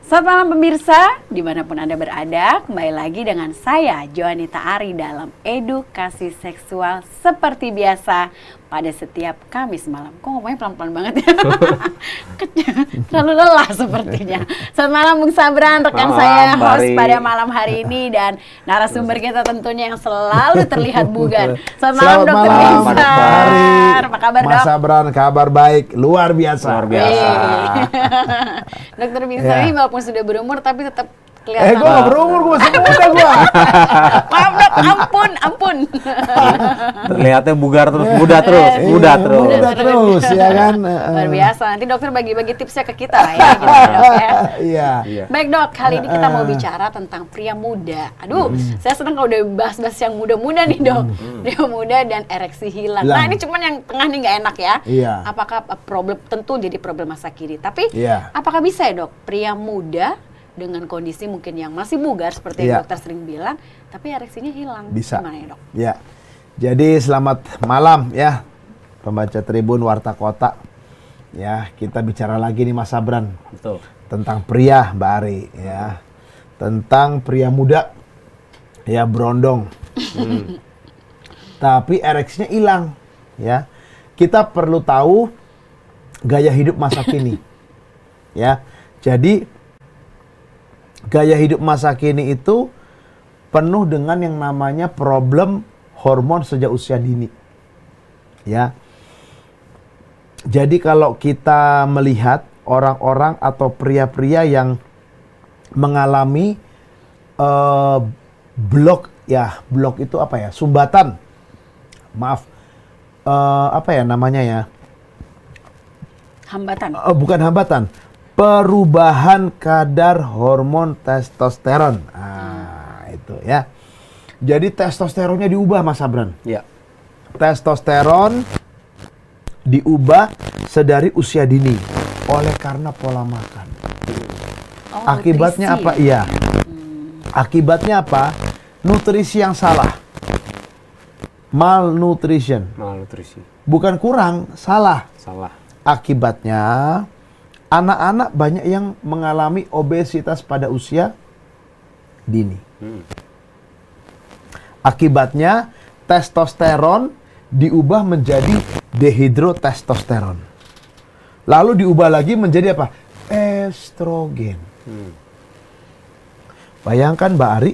Selamat malam pemirsa, dimanapun Anda berada, kembali lagi dengan saya, Joanita Ari dalam Edukasi Seksual seperti biasa pada setiap Kamis malam. Kok ngomongnya pelan-pelan banget ya? Terlalu lelah sepertinya. Selamat malam Bung Sabran, rekan saya, host pada malam hari ini, dan narasumber kita tentunya yang selalu terlihat bugar. Selamat malam Dokter Binsar. Apa kabar Dok? Mas Sabran, kabar baik, luar biasa. Luar biasa. Dokter Binsar ini walaupun sudah berumur tapi tetap kelihatan. Gue gak berumur, gue masih muda gue. Maaf Dok, ampun. Terlihatnya bugar terus, muda terus. Muda terus, ya kan. Luar biasa, nanti dokter bagi-bagi tipsnya ke kita lah ya. Gitu, Dok, ya. Iya. Baik Dok, kali ini kita mau bicara tentang pria muda. Aduh, saya senang kalau udah bahas-bahas yang muda-muda nih Dok. Pria muda dan ereksi hilang. Nah ini cuman yang tengah nih nggak enak ya. Iya. Apakah problem, tentu jadi problem masa kini. Tapi Iya. apakah bisa ya Dok, pria muda dengan kondisi mungkin yang masih bugar seperti yang dokter sering bilang, tapi ereksinya hilang? Bisa. Gimana ya Dok? Ya. Jadi selamat malam ya, pembaca Tribun Warta Kota. Ya, kita bicara lagi nih Mas Sabran. Betul. Tentang pria, Mbak Ari, ya. Tentang pria muda, ya berondong. Tapi ereksinya hilang, ya. Kita perlu tahu gaya hidup masa kini. Ya. Jadi gaya hidup masa kini itu penuh dengan yang namanya problem hormon sejak usia dini. Ya. Jadi kalau kita melihat orang-orang atau pria-pria yang mengalami blok itu apa ya? Sumbatan. Maaf. Apa ya namanya ya? Hambatan. Bukan hambatan. Perubahan kadar hormon testosteron. Itu ya. Jadi testosteronnya diubah Mas Sabran. Iya. Testosteron diubah sedari usia dini oleh karena pola makan. Akibatnya nutrisi. apa? Iya. Akibatnya apa? Nutrisi yang salah. Malnutrition. Malnutrisi. Bukan kurang, salah. Salah. Akibatnya anak-anak banyak yang mengalami obesitas pada usia dini. Akibatnya testosteron diubah menjadi dehidrotestosteron. Lalu diubah lagi menjadi apa? Estrogen. Bayangkan Mbak Ari,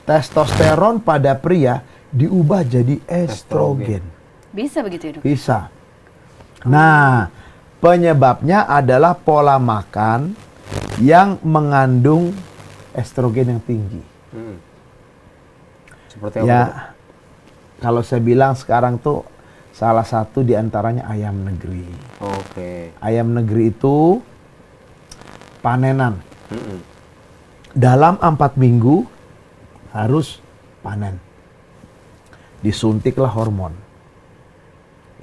testosteron pada pria diubah jadi estrogen. Bisa begitu ya Dok? Bisa. Nah, penyebabnya adalah pola makan yang mengandung estrogen yang tinggi. Seperti apa? Ya, kalau saya bilang sekarang tuh salah satu diantaranya ayam negeri. Oke. Ayam negeri itu panenan. Dalam 4 minggu harus panen. Disuntiklah hormon.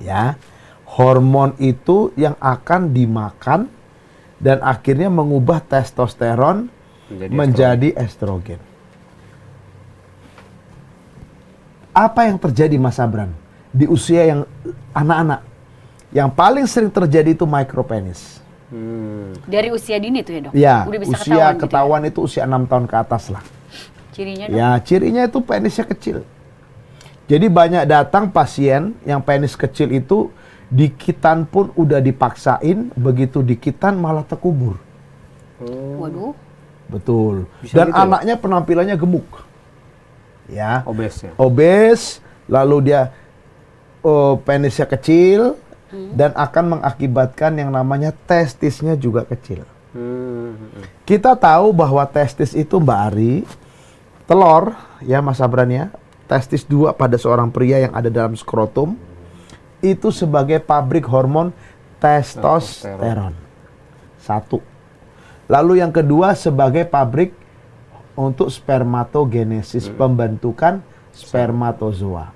Ya, hormon itu yang akan dimakan dan akhirnya mengubah testosteron menjadi estrogen. Apa yang terjadi Mas Sabran di usia yang anak-anak? Yang paling sering terjadi itu micropenis. Dari usia dini tuh ya Dok? Ya, Udah bisa usia ketahuan itu usia 6 tahun ke atas lah. Cirinya Dok? Ya, cirinya itu penisnya kecil. Jadi banyak datang pasien yang penis kecil itu dikitan pun udah dipaksain, begitu dikitan malah terkubur. Waduh. Betul. Bisa Dan gitu ya? anaknya penampilannya gemuk. Ya. Obes ya? Obes, lalu dia penisnya kecil dan akan mengakibatkan yang namanya testisnya juga kecil. Kita tahu bahwa testis itu Mbak Ari, telur ya Mas Sabran ya, testis 2 pada seorang pria yang ada dalam skrotum itu sebagai pabrik hormon testosteron. 1. Lalu yang kedua sebagai pabrik untuk spermatogenesis, pembentukan spermatozoa.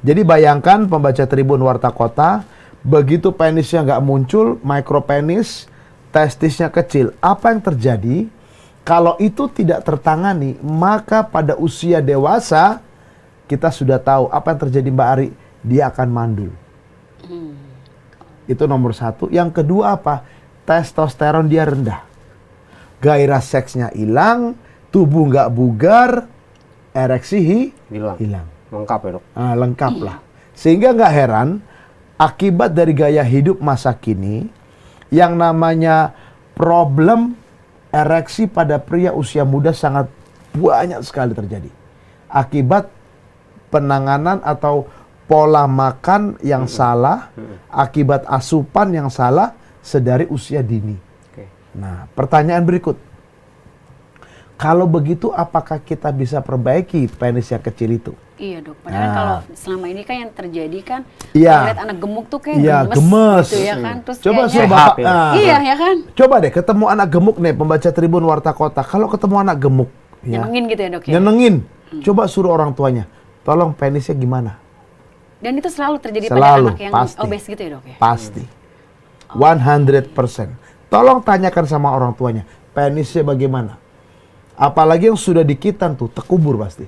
Jadi bayangkan pembaca Tribun Warta Kota, begitu penisnya nggak muncul, micropenis, testisnya kecil. Apa yang terjadi? Kalau itu tidak tertangani, maka pada usia dewasa, kita sudah tahu apa yang terjadi Mbak Ari, dia akan mandul. Itu nomor 1. Yang kedua apa? Testosteron dia rendah. gairah seksnya hilang, tubuh nggak bugar, ereksi hilang. Lengkap ya dok. Nah, lengkap lah. Sehingga nggak heran, akibat dari gaya hidup masa kini, yang namanya problem ereksi pada pria usia muda sangat banyak sekali terjadi. Akibat penanganan atau pola makan yang salah, akibat asupan yang salah sedari usia dini. Nah, pertanyaan berikut. Kalau begitu, apakah kita bisa perbaiki penis yang kecil itu? Iya dok, padahal kalau selama ini kan yang terjadi kan, Iya. lihat anak gemuk tuh kayak Gemes. gitu ya kan. Terus Coba kayaknya, Bapak, iya ya kan, coba deh ketemu anak gemuk nih, pembaca Tribun Warta Kota. Kalau ketemu anak gemuk, ya, nyenengin gitu ya dok ya. nyenengin. Coba suruh orang tuanya, tolong penisnya gimana? Dan itu selalu terjadi pada Selalu, anak yang pasti. obes gitu ya dok ya. Pasti. 100%. Tolong tanyakan sama orang tuanya, penisnya bagaimana? Apalagi yang sudah dikitan tuh, terkubur pasti.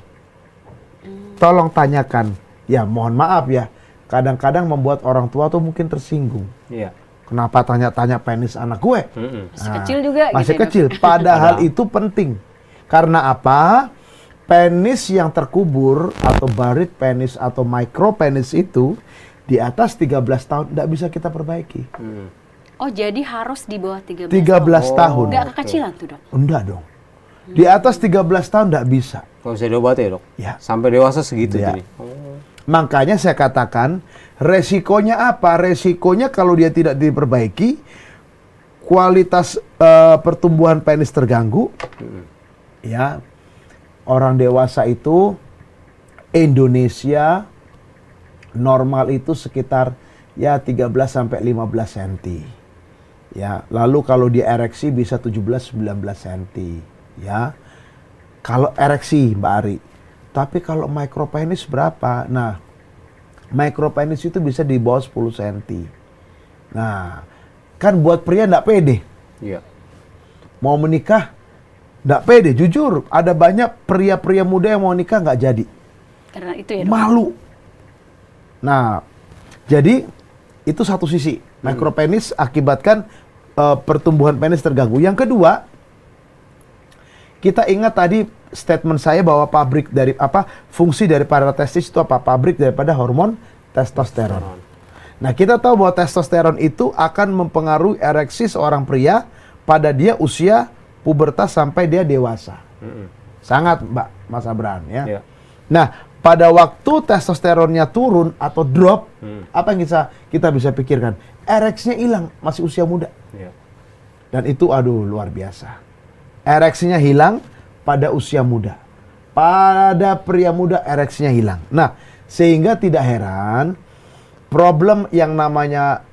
Tolong tanyakan. Ya mohon maaf ya, kadang-kadang membuat orang tua tuh mungkin tersinggung. Iya. Kenapa tanya-tanya penis anak gue? Masih kecil juga Masih gitu ya, Dok? kecil. Padahal itu penting. Karena apa? Penis yang terkubur atau buried penis atau micro penis itu di atas 13 tahun tidak bisa kita perbaiki. Oh jadi harus di bawah 13 13 tahun. Nggak kekecilan tuh dok? Enggak dong. Di atas 13 tahun tidak bisa. Nggak bisa diobati ya dok? Ya. Sampai dewasa segitu Ya. jadi? Makanya saya katakan, resikonya apa? Resikonya kalau dia tidak diperbaiki, kualitas pertumbuhan penis terganggu. Ya, orang dewasa itu Indonesia normal itu sekitar ya 13 sampai 15 cm. Ya, lalu kalau dia ereksi bisa 17-19 cm. Ya, kalau ereksi Mbak Ari. Tapi kalau micropenis berapa? Nah, micropenis itu bisa di bawah 10 cm. Nah, kan buat pria nggak pede. Iya. Mau menikah nggak pede. Jujur, ada banyak pria-pria muda yang mau nikah nggak jadi. Karena itu ya dok? Malu. Nah, jadi itu satu sisi. Micropenis akibatkan pertumbuhan penis terganggu. Yang kedua, kita ingat tadi statement saya bahwa fungsi daripada testis itu apa? Pabrik daripada hormon testosteron. Nah, kita tahu bahwa testosteron itu akan mempengaruhi ereksi seorang pria pada dia usia pubertas sampai dia dewasa. Sangat, Mas Abran ya. Iya. Nah, pada waktu testosteronnya turun atau drop, apa yang kita bisa pikirkan? Ereksinya hilang, masih usia muda. Iya. Dan itu aduh luar biasa. Ereksinya hilang pada usia muda. Pada pria muda ereksinya hilang. Nah, sehingga tidak heran problem yang namanya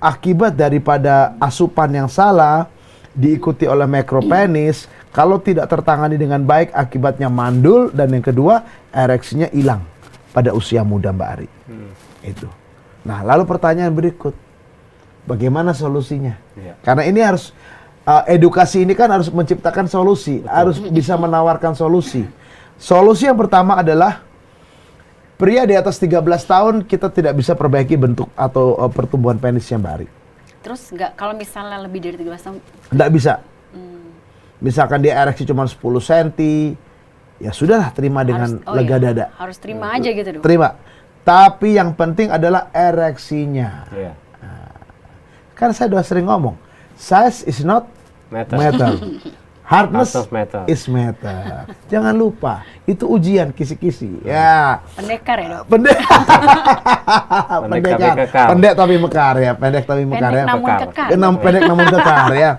akibat daripada asupan yang salah diikuti oleh micropenis, kalau tidak tertangani dengan baik akibatnya mandul, dan yang kedua ereksinya hilang pada usia muda Mbak Ari. Itu. Nah, lalu pertanyaan berikut, bagaimana solusinya? Iya. Karena ini harus edukasi ini kan harus menciptakan solusi, harus bisa menawarkan solusi. Solusi yang pertama adalah pria di atas 13 tahun kita tidak bisa perbaiki bentuk atau pertumbuhan penisnya Mbak Ari. Terus nggak, kalau misalnya lebih dari 13 tahun? Nggak bisa. Misalkan dia ereksi cuma 10 cm, ya sudahlah, terima dengan lega dada. Harus terima aja gitu dok? Terima. Tapi yang penting adalah ereksinya. Iya. Kan saya udah sering ngomong, size is not matter. Hardness matter. is matter. Jangan lupa, itu ujian kisi-kisi. Ya. Pendekar ya dok? Pendekar. Kekar. Pendek tapi mekar ya. Pendek tapi mekar ya. Pendek namun kekar. Pendek namun kekar ya.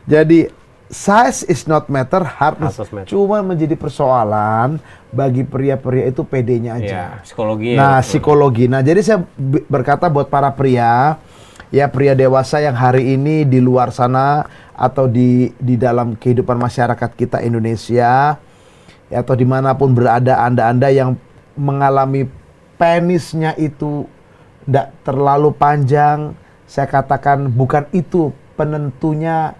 Jadi size is not matter, hardness Matter. cuma menjadi persoalan bagi pria-pria itu pedenya aja. Iya, psikologi. Nah, ya, psikologi. Nah, jadi saya berkata buat para pria, ya pria dewasa yang hari ini di luar sana atau di dalam kehidupan masyarakat kita Indonesia, ya, atau dimanapun berada anda yang mengalami penisnya itu tidak terlalu panjang, saya katakan bukan itu penentunya,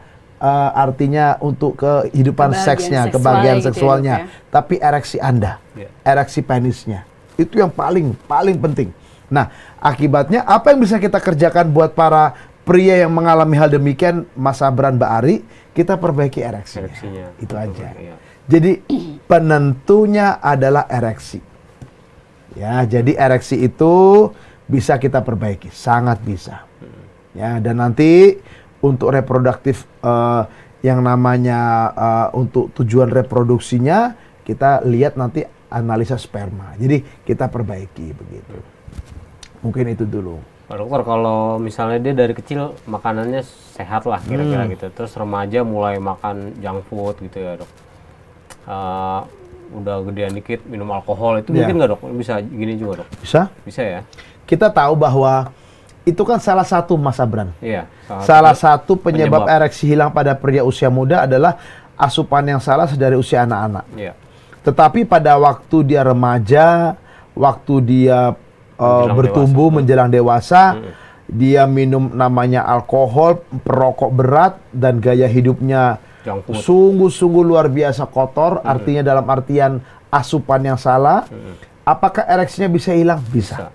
artinya untuk kehidupan seksnya, kebahagiaan gitu seksualnya, ya, dok, ya? tapi ereksi Anda, ereksi penisnya. Itu yang paling penting. Nah, akibatnya apa yang bisa kita kerjakan buat para pria yang mengalami hal demikian, Mas Abran, Mbak Ari, kita perbaiki ereksinya. Itu aja. Iya. Jadi penentunya adalah ereksi. Ya, jadi ereksi itu bisa kita perbaiki, sangat bisa. Ya, dan nanti untuk reproduktif yang namanya untuk tujuan reproduksinya, kita lihat nanti analisa sperma. Jadi kita perbaiki begitu. Mungkin itu dulu. Pak dokter, kalau misalnya dia dari kecil makanannya sehat lah kira-kira gitu, terus remaja mulai makan junk food gitu ya dok, udah gedean dikit minum alkohol, itu mungkin nggak dok? Bisa gini juga dok? Bisa? Bisa ya? Kita tahu bahwa itu kan salah satu, Mas Abran. Iya. Salah satu penyebab ereksi hilang pada pria usia muda adalah asupan yang salah dari usia anak-anak. Iya. Tetapi pada waktu dia remaja, waktu dia bertumbuh menjelang dewasa, dia minum namanya alkohol, perokok berat, dan gaya hidupnya sungguh-sungguh luar biasa kotor, artinya dalam artian asupan yang salah. Apakah ereksinya bisa hilang? Bisa.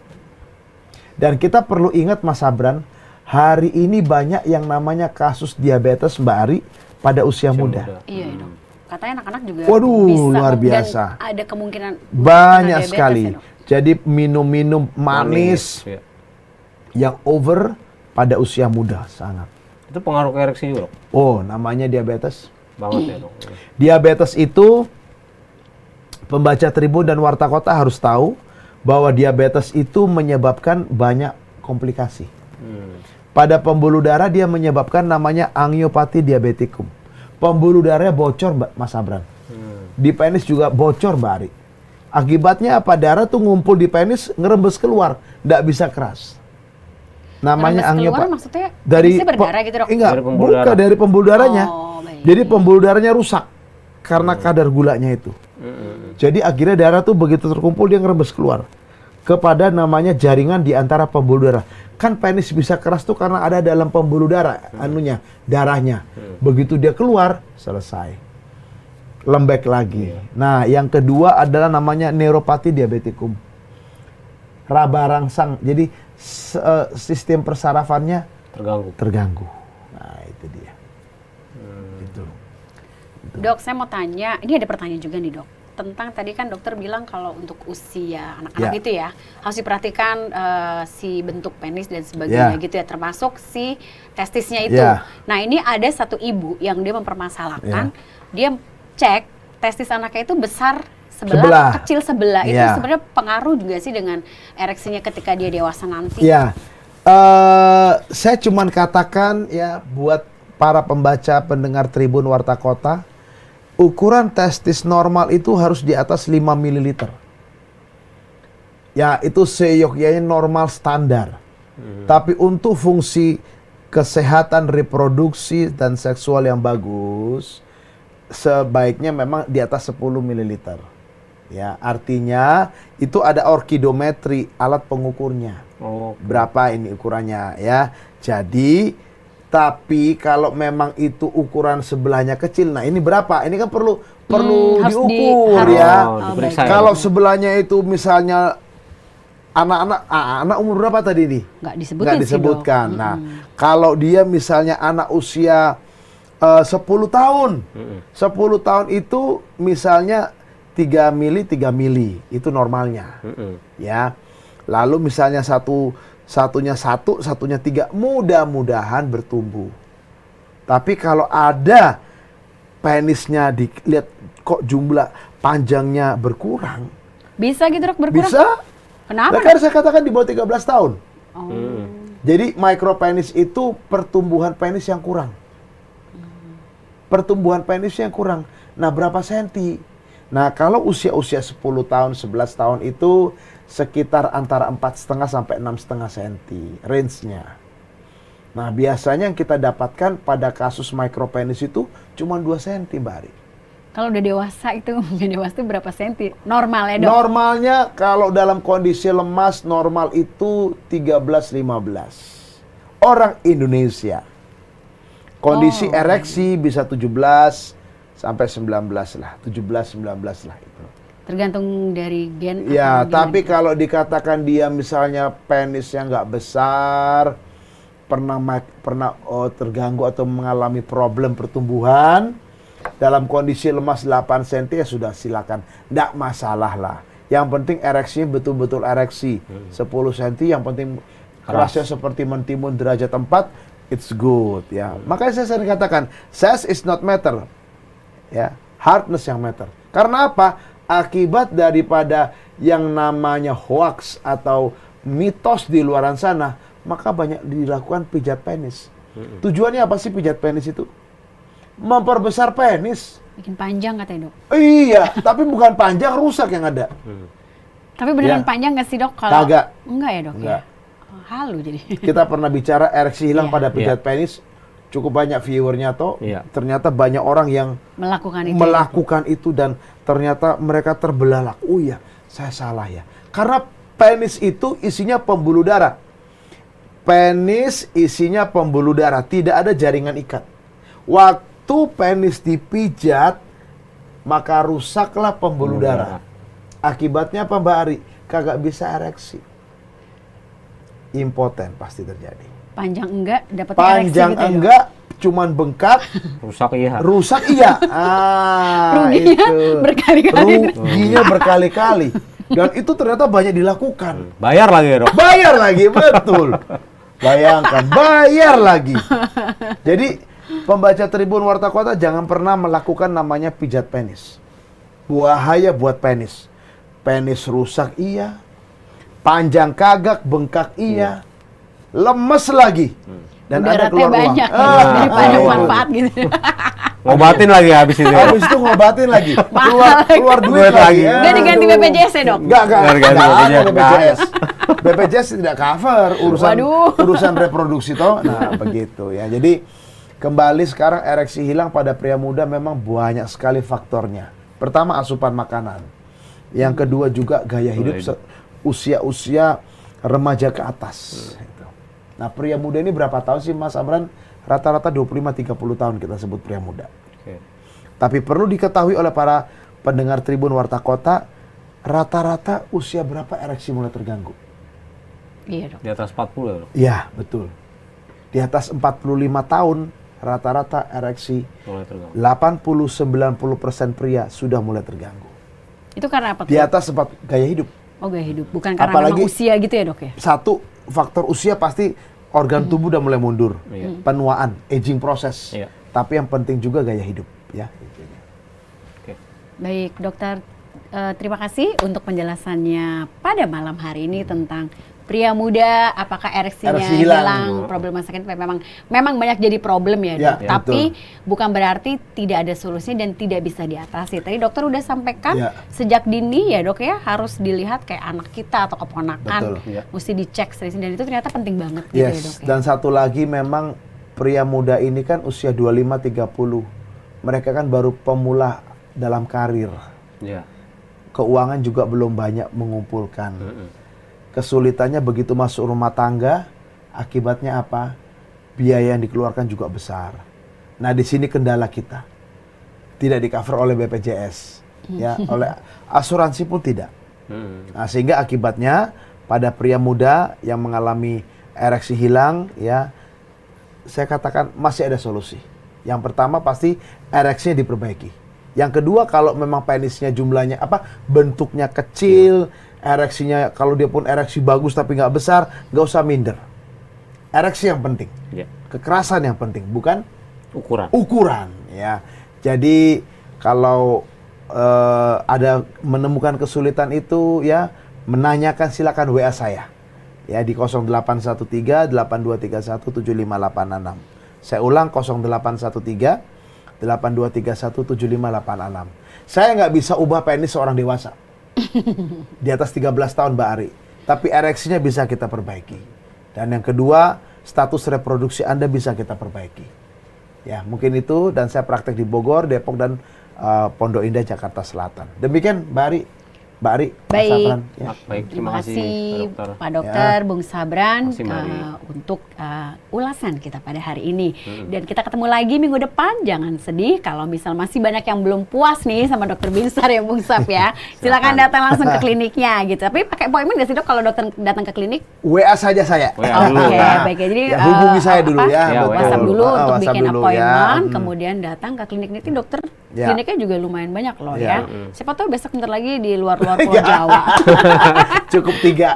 Dan kita perlu ingat, Mas Abran, hari ini banyak yang namanya kasus diabetes, Mbak Ari, pada usia muda. Iya, dok. Katanya anak-anak juga Waduh, luar biasa. Dan ada kemungkinan banyak diabetes, sekali. Ya, jadi minum-minum manis ya. Yang over pada usia muda sangat. Itu pengaruh ke ereksi juga dok? Oh, namanya diabetes. Banget ya dok. Diabetes itu, pembaca Tribun dan Warta Kota harus tahu bahwa diabetes itu menyebabkan banyak komplikasi. Pada pembuluh darah dia menyebabkan namanya angiopati diabetikum. Pembuluh darahnya bocor, Mas Abran. Di penis juga bocor, Mbak Ari. Akibatnya apa? Darah tuh ngumpul di penis, ngerembes keluar, nggak bisa keras. Namanya angiopati. Maksudnya dari berdarah gitu dok? Enggak, bukan dari pembuluh darahnya. Jadi pembuluh darahnya rusak karena kadar gulanya itu. Jadi akhirnya darah tuh begitu terkumpul dia ngerembes keluar kepada namanya jaringan di antara pembuluh darah. Kan penis bisa keras tuh karena ada dalam pembuluh darah, darahnya. Begitu dia keluar, selesai. Lembek lagi. Nah, yang kedua adalah namanya neuropati diabetikum. Raba rangsang. Jadi sistem persarafannya terganggu. Nah, itu dia. Itu. Dok, saya mau tanya, ini ada pertanyaan juga nih dok, tentang tadi kan dokter bilang kalau untuk usia anak-anak itu ya harus diperhatikan si bentuk penis dan sebagainya gitu ya, termasuk si testisnya itu. Nah, ini ada satu ibu yang dia mempermasalahkan, dia cek testis anaknya itu besar sebelah. Kecil sebelah. Itu sebenarnya pengaruh juga sih dengan ereksinya ketika dia dewasa nanti. Saya cuman katakan ya buat para pembaca pendengar Tribun Warta Kota, ukuran testis normal itu harus di atas 5 ml. Ya, itu seyogyanya normal standar. Tapi untuk fungsi kesehatan reproduksi dan seksual yang bagus, sebaiknya memang di atas 10 ml. Ya, artinya itu ada orkidometri, alat pengukurnya. Berapa ini ukurannya ya. Jadi tapi kalau memang itu ukuran sebelahnya kecil, nah ini berapa? Ini kan perlu diukur Kalau sebelahnya itu misalnya anak umur berapa tadi nih? Nggak disebutkan. Nah, kalau dia misalnya anak usia 10 tahun. 10 tahun itu misalnya 3 mili itu normalnya. Ya. Lalu misalnya satunya 1, satunya 3, mudah-mudahan bertumbuh. Tapi kalau ada penisnya dilihat kok jumlah panjangnya berkurang. Bisa gitu dok berkurang? Bisa. Kenapa? Kan saya katakan di bawah 13 tahun. Jadi micropenis itu pertumbuhan penis yang kurang. Pertumbuhan penis yang kurang. Nah, berapa senti? Nah, kalau usia-usia 10 tahun, 11 tahun itu sekitar antara 4,5 sampai 6,5 senti range-nya. Nah, biasanya yang kita dapatkan pada kasus micropenis itu cuma 2 senti, Mbak Ari. Kalau udah dewasa itu berapa senti? Normalnya dok? Normalnya kalau dalam kondisi lemas normal itu 13-15. Orang Indonesia. Kondisi ereksi bisa 17 sampai 19 lah. 17-19 lah itu. Tergantung dari gen. Ya, tapi kalau dikatakan dia misalnya penisnya nggak besar, terganggu atau mengalami problem pertumbuhan dalam kondisi lemas 8 cm ya sudah silakan, nggak masalah lah. Yang penting ereksinya betul-betul ereksi 10 cm, yang penting kerasnya seperti mentimun derajat 4, it's good ya. Makanya saya sering katakan size is not matter, ya, hardness yang matter. Karena apa? Akibat daripada yang namanya hoax atau mitos di luaran sana, maka banyak dilakukan pijat penis. Tujuannya apa sih pijat penis itu? Memperbesar penis. Bikin panjang katanya, Dok. Iya, tapi bukan panjang, rusak yang ada. Tapi beneran Ya. panjang nggak sih, Dok? Kalau Kagak. enggak ya, Dok? Enggak. Ya? Oh, halu jadi. Kita pernah bicara ereksi hilang Iya. pada pijat penis, cukup banyak viewernya toh. Iya. Ternyata banyak orang yang Melakukan itu. melakukan itu dan ternyata mereka terbelalak. Oh iya, saya salah ya. Karena penis itu isinya pembuluh darah. Penis isinya pembuluh darah, tidak ada jaringan ikat. Waktu penis dipijat, maka rusaklah pembuluh darah. Akibatnya apa, Mbak Ari? Kagak bisa ereksi. Impoten pasti terjadi. Panjang enggak, dapat Panjang ereksi gitu ya, Dok? enggak, cuman bengkak, Rusak iya. rusak iya. Ruginya Itu. berkali-kali. Ruginya berkali-kali. Dan itu ternyata banyak dilakukan. Bayar lagi ya, Dok. Bayar lagi, betul. Bayangkan, bayar lagi. Jadi, pembaca Tribun Warta Kota jangan pernah melakukan namanya pijat penis. Bahaya buat penis. Penis rusak iya. Panjang kagak, bengkak iya. Lemes lagi. Dan ada Mudaratnya keluar uang. banyak daripada itu. manfaat gitu. Ngobatin lagi habis itu. Habis itu ngobatin lagi. Keluar duit Duit lagi. lagi. Nggak diganti Aduh. BPJS ya, Dok? Enggak Nggak ada diganti BPJS. BPJS tidak cover Waduh. urusan reproduksi toh. Nah, begitu ya. Jadi kembali sekarang ereksi hilang pada pria muda memang banyak sekali faktornya. Pertama asupan makanan. Yang kedua juga gaya hidup usia-usia remaja ke atas. Gitu. Nah, pria muda ini berapa tahun sih Mas Amran? Rata-rata 25-30 tahun kita sebut pria muda. Oke. Tapi perlu diketahui oleh para pendengar Tribun Warta Kota, rata-rata usia berapa ereksi mulai terganggu? Iya, Dok. Di atas 40 ya, Dok. Iya, betul. Di atas 45 tahun, rata-rata ereksi Mulai terganggu. 80-90% pria sudah mulai terganggu. Itu karena apa tuh? Di atas gaya hidup. Oh, gaya hidup. Bukan karena Apalagi- memang usia gitu ya, Dok ya? Satu, faktor usia pasti organ tubuh udah mulai mundur. Iya. Penuaan, aging proses. Iya. Tapi yang penting juga gaya hidup. Ya, Oke. Baik, Dokter. Terima kasih untuk penjelasannya pada malam hari ini tentang pria muda, apakah ereksinya Ereksi hilang. hilang, problem masa kini memang banyak jadi problem ya, Ya, Dok. Tapi betul. bukan berarti tidak ada solusinya dan tidak bisa diatasi. Tadi dokter udah sampaikan Ya. sejak dini ya, Dok ya, harus dilihat kayak anak kita atau keponakan, Betul. Ya. mesti dicek serius dan itu ternyata penting banget gitu ya, Dok. Yes, Ya? dan satu lagi memang pria muda ini kan usia 25-30. Mereka kan baru pemula dalam karir. Iya. Keuangan juga belum banyak mengumpulkan. Kesulitannya begitu masuk rumah tangga, akibatnya apa? Biaya yang dikeluarkan juga besar. Nah, di sini kendala kita. Tidak di-cover oleh BPJS, ya, oleh asuransi pun tidak. Nah, sehingga akibatnya pada pria muda yang mengalami ereksi hilang, ya, saya katakan masih ada solusi. Yang pertama pasti ereksinya diperbaiki. Yang kedua, kalau memang penisnya jumlahnya bentuknya kecil, ereksinya kalau dia pun ereksi bagus tapi nggak besar, nggak usah minder. Ereksi yang penting, Iya. kekerasan yang penting, bukan Ukuran. ukuran. Ya, jadi kalau ada menemukan kesulitan itu, ya menanyakan silakan WA saya, ya di 0813 8231 7586. Saya ulang 0813 8231 7586. Saya nggak bisa ubah penis seorang dewasa di atas 13 tahun, Mbak Ari. Tapi ereksinya bisa kita perbaiki. Dan yang kedua, status reproduksi Anda bisa kita perbaiki. Ya, mungkin itu. Dan saya praktek di Bogor, Depok, dan Pondok Indah, Jakarta Selatan. Demikian, Mbak Ari. Mbak Ari, Mas Baik. Safran. Ya. Baik, Terima kasih Pak Dokter. Pak Dokter, Bung Sabran Makasih, Mari. untuk ulasan kita pada hari ini. Dan kita ketemu lagi minggu depan. Jangan sedih kalau misal masih banyak yang belum puas nih sama Dokter Binsar ya Bung Sab ya. Silakan datang langsung ke kliniknya gitu. Tapi pakai appointment nggak sih Dok kalau dokter datang ke klinik? WA saja saya. WA dulu. Oke, Nah, baik ya. Jadi ya, hubungi saya dulu ya. Ya, betul. WhatsApp dulu untuk WhatsApp bikin dulu, appointment, ya. kemudian datang ke klinik ini dokter. Ya. Kliniknya juga lumayan banyak loh Ya. ya. Siapa tahu besok bentar lagi di luar-luar Pulau Jawa. Cukup 3.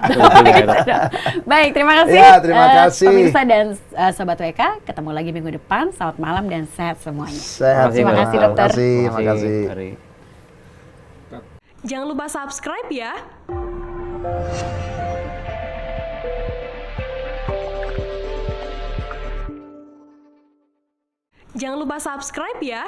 Baik, terima kasih. Ya, terima kasih. Pemirsa dan Sobat WK, ketemu lagi minggu depan. Selamat malam dan sehat semuanya. Sehat. Terima kasih, dokter. Terima kasih. Mari. Jangan lupa subscribe ya. Jangan lupa subscribe ya.